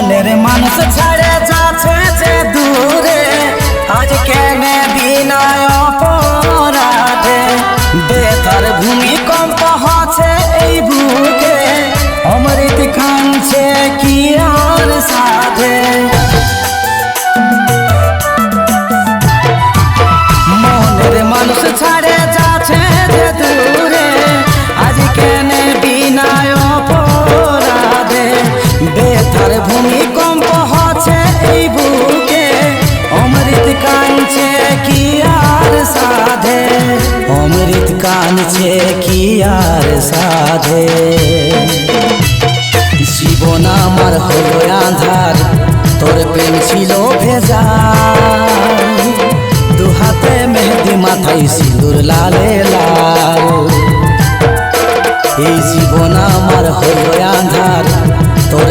মনের মানুষ ছাড়ে যাচ্ছে যে দূরে, আজ কেনে বিনায় অপরাধে বেতার ভূমিকম্প হচ্ছে এই বুকে, অমৃত কাঁদছে কি আর সাধে। মনের মানুষ ছাড়ে যাচ্ছে যে দূরে, আজ কেনে বিনায় অপরাধে বেতার ভূমিকম্প হচ্ছে এই বুকে, অমৃত কাঁদছে কি আর সাধে, অমৃত কাঁদছে কি আর সাধে। জীবন আমার হলো আঁধার, তোর প্রেম ছিল ভেজা, দু হাতে মেহেদি মাথায় সিঁদুর লালে লাল। এই জীবন আমার হলো আঁধার, তোর